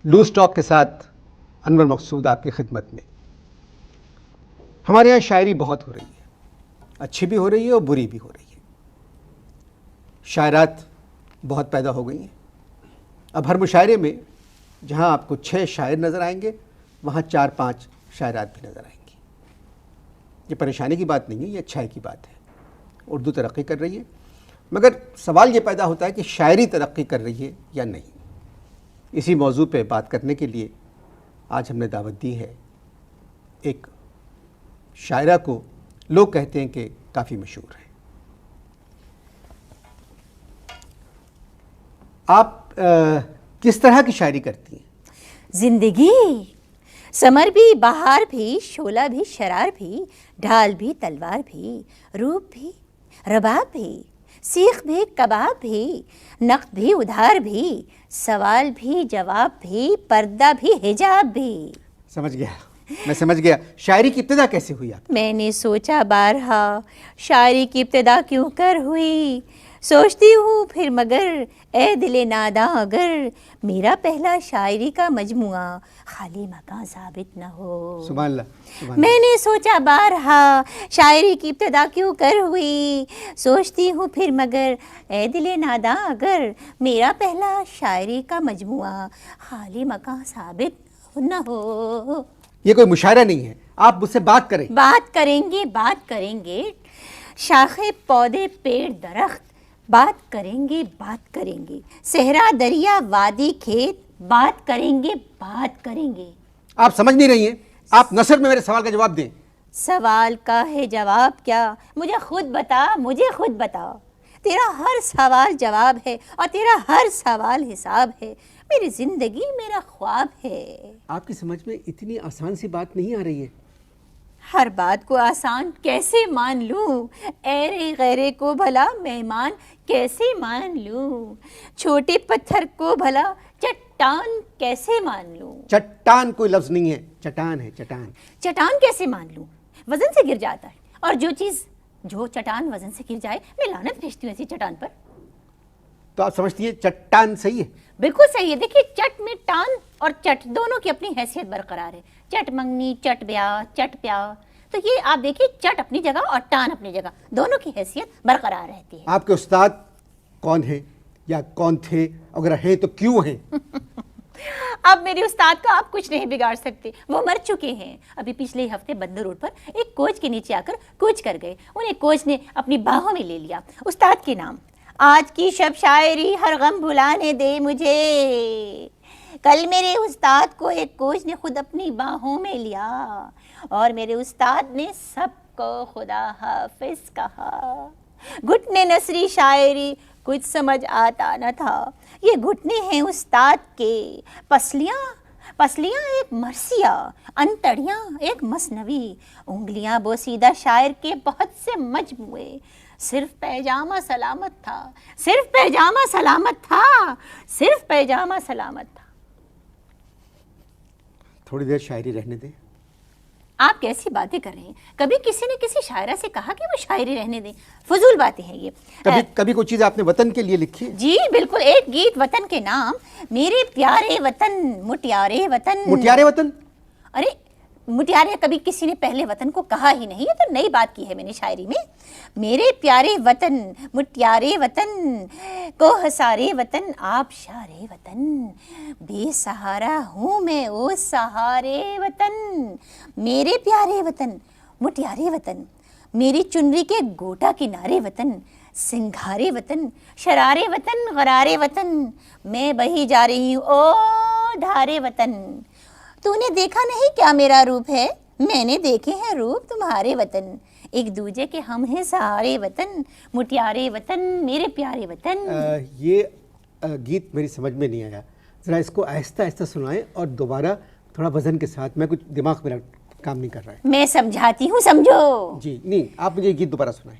Loose talk के साथ अनवर मकसूद आपकी खिदमत में। हमारे यहाँ शायरी बहुत हो रही है, अच्छी भी हो रही है और बुरी भी हो रही है। शायरात बहुत पैदा हो गई हैं। अब हर मुशायरे में जहाँ आपको 6 शायर नज़र आएंगे वहाँ 4-5 शायरात भी नज़र आएंगी। ये परेशानी की बात नहीं है, ये अच्छाई की बात है। उर्दू तरक्की कर रही है, मगर सवाल ये पैदा होता है कि शायरी तरक्की कर रही है या नहीं। इसी मौजू पे बात करने के लिए आज हमने दावत दी है एक शायरा को। लोग कहते हैं कि काफ़ी मशहूर है। आप किस तरह की शायरी करती हैं? जिंदगी समर भी, बहार भी, शोला भी, शरार भी, ढाल भी, तलवार भी, रूप भी, रबाब भी, सीख भी, कबाब भी, नक़द भी, उधार भी, सवाल भी, जवाब भी, पर्दा भी, हिजाब भी। समझ गया, मैं समझ गया। शायरी की इब्तिदा कैसे हुई आप? मैंने सोचा बारहा शायरी की इब्तिदा क्यों कर हुई, सोचती हूँ फिर मगर ए दिले नादां अगर मेरा पहला शायरी का मजमुआ खाली मकान साबित न हो। सुभान अल्लाह, सुभान अल्लाह। मैंने सोचा बारहा शायरी की इब्तिदा क्यों कर हुई, सोचती हूँ फिर मगर ए दिले नादां अगर मेरा पहला शायरी का मजमुआ खाली मकान साबित न हो। ये कोई मुशायरा नहीं है, आप मुझसे बात करें। बात करेंगे, बात करेंगे, शाखे पौधे पेड़ दरख्त बात करेंगे, बात करेंगे, सहरा दरिया वादी खेत बात करेंगे, बात करेंगे। आप समझ नहीं रही हैं, आप नसर में मेरे सवाल का जवाब दें। सवाल का है जवाब क्या, मुझे खुद बता, मुझे खुद बता। तेरा हर सवाल जवाब है और तेरा हर सवाल हिसाब है। मेरी जिंदगी मेरा ख्वाब है। आपकी समझ में इतनी आसान सी बात नहीं आ रही है। हर बात को आसान कैसे मान लूं, ऐरे गैरे को भला मेहमान कैसे मान लूं, छोटे पत्थर को भला चट्टान कैसे मान लूं। चट्टान कोई लफ्ज नहीं है, चट्टान है, चट्टान। चट्टान कैसे मान लूं, वजन से गिर जाता है, और जो चट्टान वजन से गिर जाए मैं लानत भेजती हूँ ऐसी चट्टान पर। तो आप समझती है चट्टान सही है? बिल्कुल सही है। देखिए, चट में टान और चट दोनों की अपनी हैसियत बरकरार है। चट मंगनी, चट ब्याह, चट प्याह, तो ये आप देखिए, चट अपनी जगह और टान अपनी जगह, दोनों की हैसियत बरकरार रहती है। आपके उस्ताद कौन है या कौन थे, अगर है तो क्यों हैं? अब मेरे उस्ताद का आप कुछ नहीं बिगाड़ सकते, वो मर चुके हैं। अभी पिछले हफ्ते बंदर रोड पर एक कोच के नीचे आकर कूच कर गए। उन्हें कोच ने अपनी बाहों में ले लिया। उस्ताद के नाम आज की शब शायरी हर गम भुलाने दे मुझे। कल मेरे उस्ताद को एक कोच ने खुद अपनी बाहों में लिया और मेरे उस्ताद ने सबको खुदा हाफिज कहा। घुटने नसरी शायरी कुछ समझ आता न था, ये घुटने हैं उस्ताद के, पसलियाँ एक मरसिया, अंतड़ियाँ एक मसनवी, उंगलियाँ बोसीदा शायर के बहुत से मजमुए। सिर्फ पैजामा सलामत था, सिर्फ पैजामा सलामत था, सिर्फ पैजामा सलामत था। थोड़ी देर शायरी रहने दें। आप कैसी बातें कर रहे हैं? कभी किसी ने किसी शायरा से कहा कि वो शायरी रहने दें? फजूल बातें हैं ये। कभी कोई चीज़ आपने वतन के लिए लिखी है? जी बिल्कुल, एक गीत वतन के नाम, मेरे प्यारे वतन मुटियारे वतन। मुटियारे वतन? अरे मुटियारे कभी किसी ने पहले वतन को कहा ही नहीं, ये तो नई बात की है मैंने शायरी में। मेरे प्यारे वतन मुटियारे वतन को हसारे वतन आप शारे वतन, बेसहारा हूँ मैं ओ सहारे वतन। मेरे प्यारे वतन मुटियारे वतन, मेरी चुनरी के गोटा किनारे वतन, सिंघारे वतन, शरारे वतन, गरारे वतन, मैं बही जा रही हूँ ओ धारे वतन। तूने देखा नहीं क्या मेरा रूप है, मैंने देखे हैं रूप तुम्हारे वतन। एक दूजे के हम हैं सहारे वतन, मुटियारे वतन, मेरे प्यारे वतन। ये गीत मेरी समझ में नहीं आया, ज़रा इसको आहिस्ता आहिस्ता सुनाएं और दोबारा थोड़ा वजन के साथ। मैं कुछ दिमाग मेरा काम नहीं कर रहा है। मैं समझाती हूँ, समझो। जी नहीं, आप मुझे गीत दोबारा सुनाएं।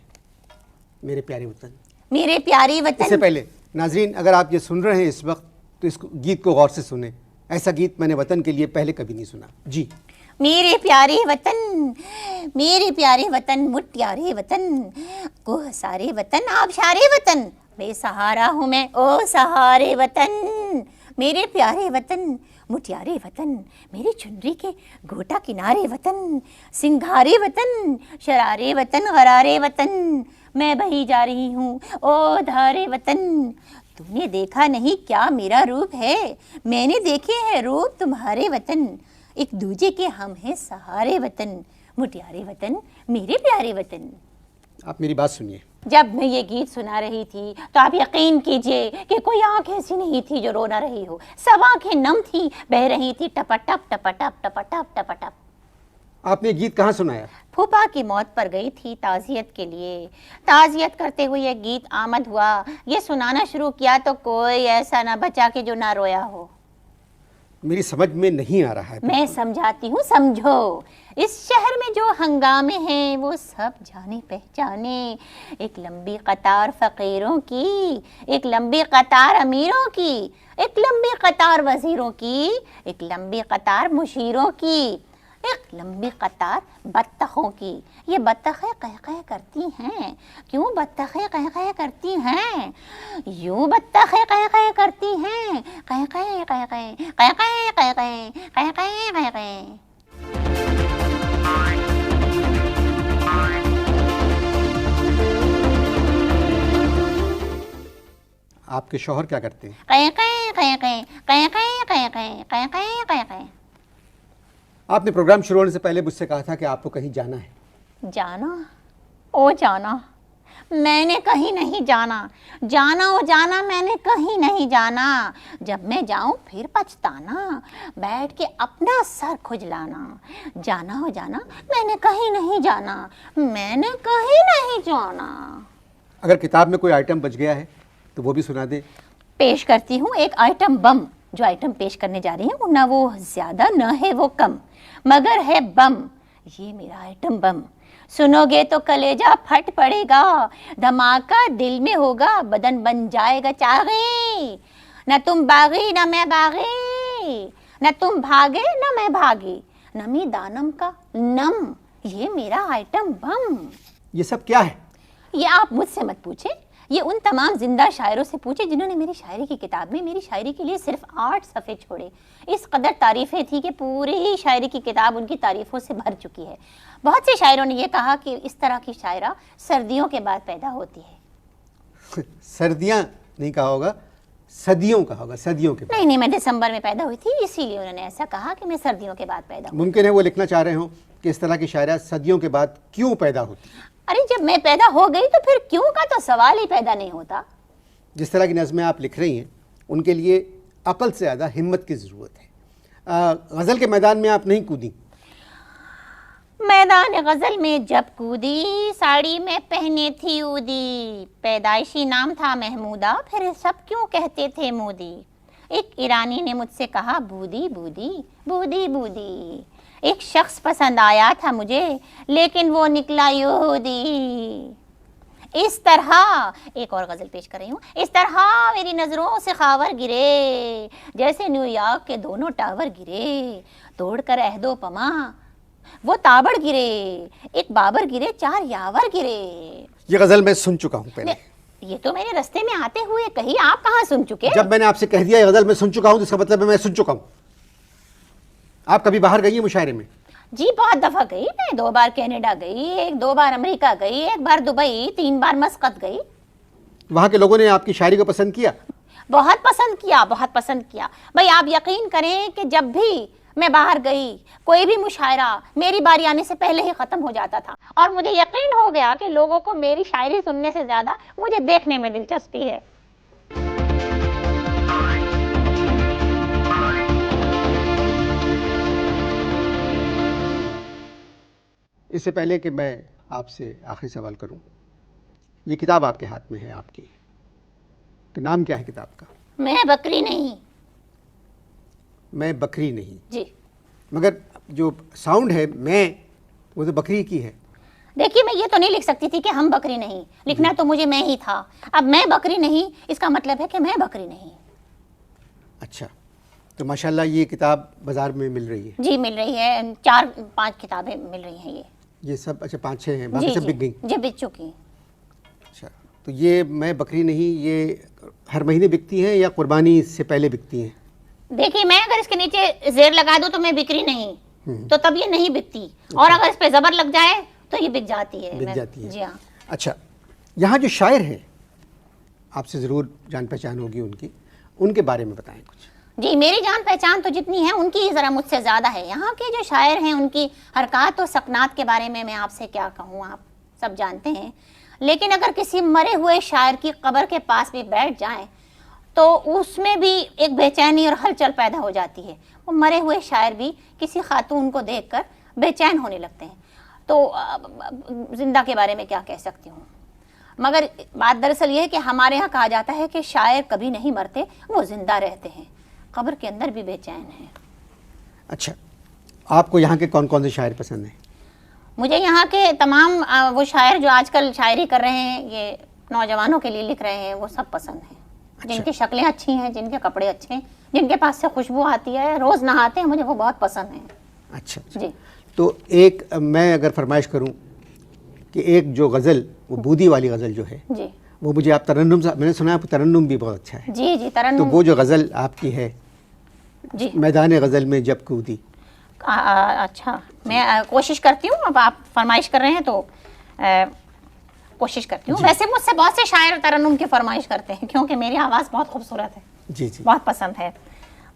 मेरे प्यारे वतन, मेरे प्यारे वतन। इससे पहले नाजरीन, अगर आप ये सुन रहे हैं इस वक्त तो इस गीत को गौर से सुने। ऐसा गीत मैंने वतन के लिए पहले कभी नहीं सुना। जी। मेरे प्यारे वतन, मेरे प्यारे वतन, मुटियारे वतन, कोह सारे वतन, आबशारे वतन, बेसहारा हूँ मैं ओ सहारे वतन। मेरे प्यारे वतन, मुटियारे वतन, मेरी चुनरी के गोटा किनारे वतन, सिंघारे वतन, शरारे वतन, गरारे वतन, मैं बही जा रही हूँ ओ धारे वतन। तूने देखा नहीं क्या मेरा रूप है, मैंने देखे हैं रूप तुम्हारे वतन, एक दूजे के हम हैं सहारे वतन, मुटियारे वतन, मेरे प्यारे वतन। आप मेरी बात सुनिए। जब मैं ये गीत सुना रही थी तो आप यकीन कीजिए कि कोई आंख ऐसी नहीं थी जो रो ना रही हो, सब आंखें नम थी, बह रही थी टपटप टपटप टपटप टपटप। आपने गीत कहाँ सुनाया? फूफा की मौत पर गई थी ताज़ियत के लिए, ताज़ियत करते हुए ये गीत आमद हुआ, ये सुनाना शुरू किया तो कोई ऐसा ना बचा कि जो ना रोया हो। मेरी समझ में नहीं आ रहा है। मैं समझाती हूँ, समझो। इस शहर में जो हंगामे हैं वो सब जाने पहचाने, एक लंबी कतार फकीरों की, एक लंबी कतार अमीरों की, एक लंबी कतार वजीरों की, एक लंबी कतार मुशीरों की, एक लंबी कतार बत्तखों की। ये बत्तखें कह कह करती हैं। क्यों बत्तखें कह कह करती हैं? यूं बत्तखें कह कह करती हैं, कह कह कह कह कह कह कह कह कह कह कह कह। आपके शौहर क्या करते हैं? कह कह कह कह कह कह कह कह कह कह कह। आपने प्रोग्राम शुरू होने से पहले मुझसे कहा था कि आपको कहीं जाना है। जाना? ओ जाना, मैंने कहीं नहीं जाना। जाना ओ जाना, मैंने कहीं नहीं जाना। जब मैं जाऊं फिर पछताना, बैठ के अपना सर खुजलाना। जाना हो जाना, मैंने कहीं नहीं जाना, मैंने कहीं नहीं जाना। अगर किताब में कोई आइटम बच गया है तो वो भी सुना दे। पेश करती हूँ एक आइटम बम। जो आइटम पेश करने जा रही हूँ ना वो ज्यादा न है वो कम, मगर है बम। ये मेरा आइटम बम। सुनोगे तो कलेजा फट पड़ेगा, धमाका दिल में होगा, बदन बन जाएगा चागी। न तुम बागी न मैं बागी, न तुम भागे न मैं भागी, नमी दानम का नम। ये मेरा आइटम बम। ये सब क्या है? ये आप मुझसे मत पूछे, ये उन तमाम जिंदा शायरों से पूछे जिन्होंने मेरी शायरी की किताब में मेरी शायरी के लिए सिर्फ 8 सफ़े छोड़े। इस कदर तारीफ़ें थी कि पूरी शायरी की किताब उनकी तारीफ़ों से भर चुकी है। बहुत से शायरों ने यह कहा कि इस तरह की शायरा सर्दियों के बाद पैदा होती है। सर्दियाँ नहीं कहा होगा, सदियों कहा होगा, सदियों के बाद। नहीं, मैं दिसंबर में पैदा हुई थी, इसीलिए उन्होंने ऐसा कहा कि मैं सर्दियों के बाद पैदा हुई। मुमकिन है वो लिखना चाह रहे हो कि इस तरह की शायरा सदियों के बाद क्यों पैदा होती है। अरे जब मैं पैदा हो गई तो फिर क्यों का तो सवाल ही पैदा नहीं होता। जिस तरह की नज़में आप लिख रही हैं उनके लिए अकल से ज़्यादा हिम्मत की ज़रूरत है। गज़ल के मैदान में आप नहीं कूदी। मैदान गज़ल में जब कूदी, साड़ी में पहने थी ऊदी, पैदाइशी नाम था महमूदा, फिर सब क्यों कहते थे मोदी। एक ईरानी ने मुझसे कहा बूदी बूदी बूदी बूदी। एक शख्स पसंद आया था मुझे, लेकिन वो निकला यहूदी। इस तरह एक और गज़ल पेश कर रही हूँ। इस तरह मेरी नज़रों से खावर गिरे, जैसे न्यूयॉर्क के दोनों टावर गिरे, तोड़कर अहदो पमा वो ताबड़ गिरे, एक बाबर गिरे, 4 यावर गिरे। ये गज़ल मैं सुन चुका हूँ पहले। ये तो मेरे रास्ते में आते हुए कही, आप कहाँ सुन चुके? जब मैंने आपसे कह दिया ये गज़ल मैं सुन चुका हूँ तो इसका मतलब है मैं सुन चुका हूँ। आप कभी बाहर गई हैं मुशायरे में? जी बहुत दफ़ा गई मैं। 2 बार कनाडा गई, 2 बार अमेरिका गई, 1 बार दुबई, 3 बार मस्कत गई। वहाँ के लोगों ने आपकी शायरी को पसंद किया? बहुत पसंद किया, बहुत पसंद किया। भाई आप यकीन करें कि जब भी मैं बाहर गई कोई भी मुशायरा मेरी बारी आने से पहले ही ख़त्म हो जाता था, और मुझे यकीन हो गया कि लोगों को मेरी शायरी सुनने से ज़्यादा मुझे देखने में दिलचस्पी है। इससे पहले कि मैं आपसे आखिरी सवाल करूं, ये किताब आपके हाथ में है आपकी, तो नाम क्या है किताब का? मैं बकरी नहीं। मैं बकरी नहीं जी। मगर जो साउंड है मैं, वो तो बकरी की है। देखिए मैं ये तो नहीं लिख सकती थी कि हम बकरी नहीं, लिखना तो मुझे मैं ही था। अब मैं बकरी नहीं, इसका मतलब है कि मैं बकरी नहीं। अच्छा, तो माशाल्लाह ये किताब बाज़ार में मिल रही है? जी मिल रही है, 4-5 किताबें मिल रही हैं ये सब? अच्छा 5-6 हैं, बाकी सब बिक गई? जी बिक चुकी। अच्छा, तो ये मैं बकरी नहीं, ये हर महीने बिकती हैं या कुर्बानी से पहले बिकती हैं? देखिए, मैं अगर इसके नीचे जेर लगा दूं तो मैं बिक्री नहीं, तो तब ये नहीं बिकती, और अगर इस पे जबर लग जाए तो ये बिक जाती है। बिक जाती है, जी हाँ। अच्छा, यहाँ जो शायर हैं आपसे ज़रूर जान पहचान होगी उनकी, उनके बारे में बताएं कुछ। जी, मेरी जान पहचान तो जितनी है उनकी ज़रा मुझसे ज़्यादा है। यहाँ के जो शायर हैं उनकी हरकत और सकनात के बारे में मैं आपसे क्या कहूँ, आप सब जानते हैं। लेकिन अगर किसी मरे हुए शायर की कब्र के पास भी बैठ जाएं तो उसमें भी एक बेचैनी और हलचल पैदा हो जाती है। वो मरे हुए शायर भी किसी खातून को देखकर बेचैन होने लगते हैं। तो जिंदा के बारे में क्या कह सकती हूँ, मगर बात दरअसल ये है कि हमारे यहाँ कहा जाता है कि शायर कभी नहीं मरते, वो जिंदा रहते हैं, कब्र के अंदर भी बेचैन हैं। अच्छा, आपको यहाँ के कौन कौन से शायर पसंद हैं? मुझे यहाँ के तमाम वो शायर जो आजकल शायरी कर रहे हैं, ये नौजवानों के लिए लिख रहे हैं, वो सब पसंद हैं। अच्छा। जिनकी शक्लें अच्छी हैं, जिनके कपड़े अच्छे हैं, जिनके पास से खुशबू आती है, रोज़ नहाते हैं, मुझे वो बहुत पसंद है। अच्छा, जी। तो एक मैं अगर फरमाइश करूं कि एक जो गज़ल, वो बूदी वाली गज़ल जो है, जी वो मुझे आप तरन्नुम से, मैंने सुना है तरन्नुम भी बहुत अच्छा है, जी जी तो तरन्नुम। वो जो गज़ल आपकी है, जी मैदान गज़ल में जब कूदी। अच्छा, मैं कोशिश करती हूँ, अब आप फरमाइश कर रहे हैं तो कोशिश करती हूँ। वैसे मुझसे बहुत से शायर तरन्नुम की फरमाइश करते हैं क्योंकि मेरी आवाज़ बहुत खूबसूरत है। जी जी, बहुत पसंद है।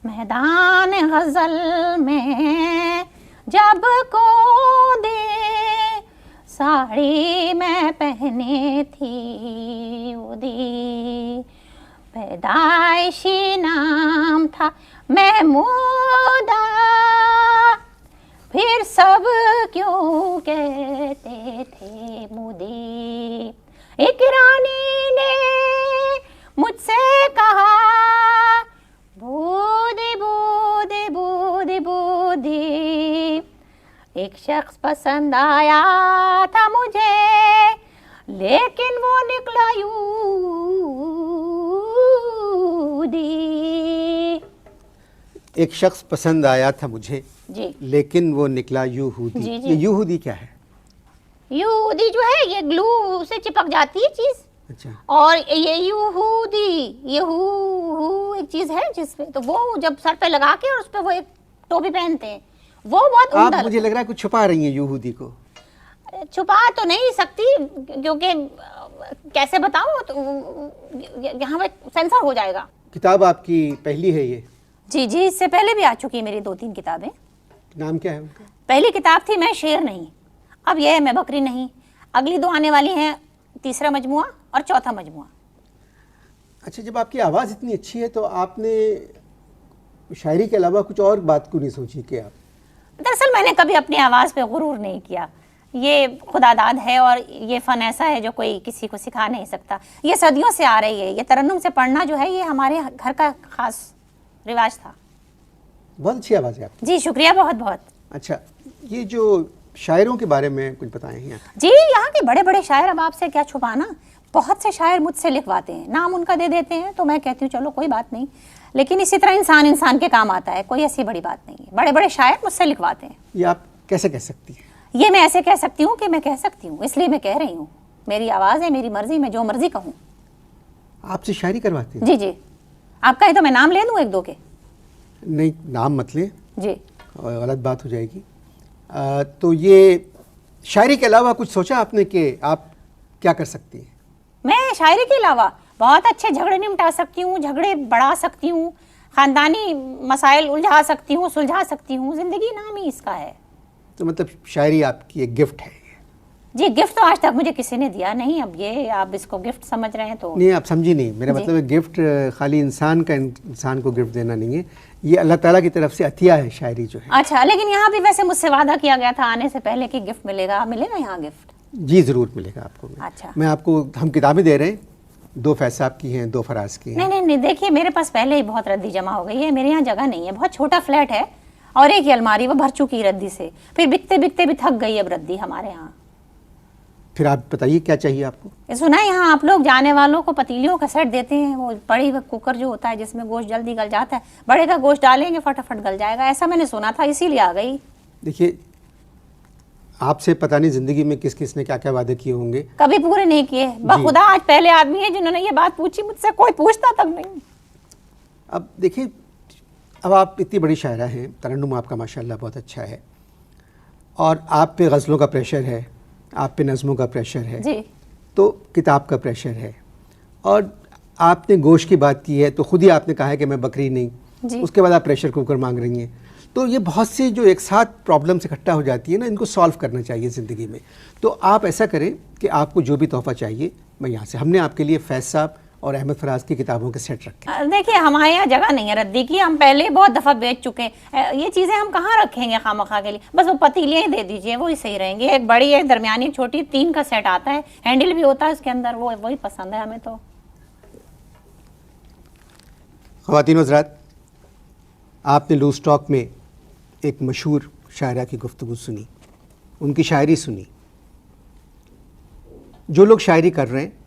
मैदान गज़ल में जब कूदी, साड़ी मैं पहने थी उदी, पैदाइशी नाम था महमूदा, फिर सब क्यों कहते थे मुदी। एक रानी ने मुझसे कहा, बूदी बूदी बूदी बूदी, एक शख्स पसंद आया था मुझे, लेकिन वो निकला यूदी। एक शख्स पसंद आया था मुझे, जी लेकिन वो निकला यूहूदी। जी, जी। ये यूहूदी क्या है? यूदी जो है ये ग्लू से चिपक जाती है चीज, अच्छा, और ये यूहूदी, ये हू एक चीज है जिसमें, तो वो जब सर पे लगा के और उस पे वो एक टोपी पहनते हैं, वो बहुत आप उम्दा मुझे लग रहा है कुछ छुपा रही हैं यूहूदी को। छुपा तो नहीं सकती क्योंकि कैसे बताऊं, तो यहाँ पे सेंसर हो जाएगा। किताब आपकी पहली है ये? जी जी, इससे पहले भी आ चुकी है मेरी 2-3 किताबें। नाम क्या है उनका? पहली किताब थी मैं शेर नहीं, अब यह है मैं बकरी नहीं, अगली 2 आने वाली हैं, तीसरा मजमुआ और चौथा मजमुआ। अच्छा, जब आपकी आवाज़ इतनी अच्छी है तो आपने शायरी के अलावा कुछ और बात क्यों नहीं सोची कि आप? दरअसल मैंने कभी अपनी आवाज़ पे गुरूर नहीं किया, ये खुदादाद है और ये फ़न ऐसा है जो कोई किसी को सिखा नहीं सकता। ये सदियों से आ रही है, ये तरन्नुम से पढ़ना जो है ये हमारे घर का खास रिवाज था। बहुत अच्छी आवाज़ है आपकी। जी शुक्रिया, बहुत बहुत। अच्छा, ये जो शायरों के बारे में कुछ बताएं यहाँ? जी, यहाँ के बड़े बड़े शायर, अब आपसे क्या छुपाना, बहुत से शायर मुझसे लिखवाते हैं, नाम उनका दे देते हैं तो मैं कहती हूँ चलो कोई बात नहीं, लेकिन इसी तरह इंसान इंसान के काम आता है, कोई ऐसी बड़ी बात नहीं है। बड़े बड़े शायर मुझसे लिखवाते हैं। ये आप कैसे कह सकती हैं? ये मैं ऐसे कह सकती हूँ कि मैं कह सकती हूँ, इसलिए मैं कह रही हूँ। मेरी आवाज़ है, मेरी मर्जी, मैं जो मर्जी कहूँ। आपसे शायरी करवाते हैं? जी जी, आप कहें तो मैं नाम ले लूँ 1-2 के? नहीं, नाम मत लें, जी। गलत बात हो जाएगी। तो ये शायरी के अलावा कुछ सोचा आपने कि आप क्या कर सकती हैं? मैं शायरी के अलावा बहुत अच्छे झगड़े निपटा सकती हूँ, झगड़े बढ़ा सकती हूँ, ख़ानदानी मसाइल उलझा सकती हूँ, सुलझा सकती हूँ, ज़िंदगी नाम ही इसका है। तो मतलब शायरी आपकी एक गिफ्ट है? जी, गिफ्ट तो आज तक मुझे किसी ने दिया नहीं, अब ये आप इसको गिफ्ट समझ रहे हैं तो नहीं, आप समझी नहीं, मेरा मतलब है गिफ्ट खाली इंसान का इंसान को गिफ्ट देना नहीं है, ये अल्लाह ताला की तरफ से अतिया है शायरी जो है। अच्छा, लेकिन यहाँ भी वैसे मुझसे वादा किया गया था आने से पहले कि गिफ्ट मिलेगा, मिलेगा यहाँ गिफ्ट? जी ज़रूर मिलेगा आपको। अच्छा, मैं आपको, हम किताबें दे रहे हैं, 2 फैसाब की हैं, 2 फराज की हैं। नहीं, देखिए मेरे पास पहले ही बहुत रद्दी जमा हो गई है, मेरे यहाँ जगह नहीं है, बहुत छोटा फ्लैट है और एक ही अलमारी, वो भर चुकी रद्दी से, फिर बिकते बिकते भी थक गई अब रद्दी हमारे यहाँ। फिर आप बताइए क्या चाहिए आपको। ये सुना है यहाँ आप लोग जाने वालों को पतीलियों का सेट देते हैं, वो बड़ी कुकर जो होता है जिसमें गोश्त जल्दी गल जाता है, बड़े का गोश्त डालेंगे फटाफट गल जाएगा, ऐसा मैंने सुना था इसीलिए आ गई। देखिए आपसे पता नहीं ज़िंदगी में किस किस ने क्या क्या वादे किए होंगे, कभी पूरे नहीं किए। बखुदा आज पहले आदमी है जिन्होंने ये बात पूछी मुझसे, कोई पूछता तक नहीं। अब देखिए, अब आप इतनी बड़ी शायरा हैं, तरन्नुम आपका माशाल्लाह बहुत अच्छा है, और आप पे गज़लों का प्रेशर है, आप पे नज़मों का प्रेशर है जी। तो किताब का प्रेशर है, और आपने गोश्त की बात की है तो खुद ही आपने कहा है कि मैं बकरी नहीं, उसके बाद आप प्रेशर कुकर मांग रही हैं। तो ये बहुत सी जो एक साथ प्रॉब्लम्स इकट्ठा हो जाती है ना, इनको सॉल्व करना चाहिए ज़िंदगी में। तो आप ऐसा करें कि आपको जो भी तोहफ़ा चाहिए मैं यहाँ से, हमने आपके लिए फैज़ साहब और अहमद फराज की किताबों के सेट रखे। देखिए हमारे यहाँ जगह नहीं है रद्दी की, हम पहले बहुत दफ़ा बेच चुके हैं, ये चीज़ें हम कहाँ रखेंगे खामखा के लिए। बस वो पतीलियाँ ही दे दीजिए, वही सही रहेंगी। एक बड़ी एक दरमियानी छोटी 3 का सेट आता है, हैंडल भी होता है उसके अंदर, वो वही पसंद है हमें तो। ख़वातीन व हज़रात, आपने लूज़ टॉक में एक मशहूर शायरा की गुफ्तगू सुनी, उनकी शायरी सुनी। जो लोग शायरी कर रहे हैं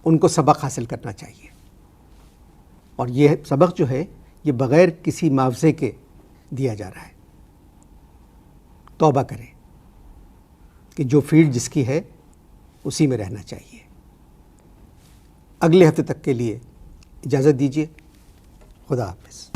उनको सबक हासिल करना चाहिए, और ये सबक जो है ये बग़ैर किसी मुआवजे के दिया जा रहा है। तौबा करें कि जो फील्ड जिसकी है उसी में रहना चाहिए। अगले हफ्ते तक के लिए इजाज़त दीजिए। खुदा हाफ़िज़।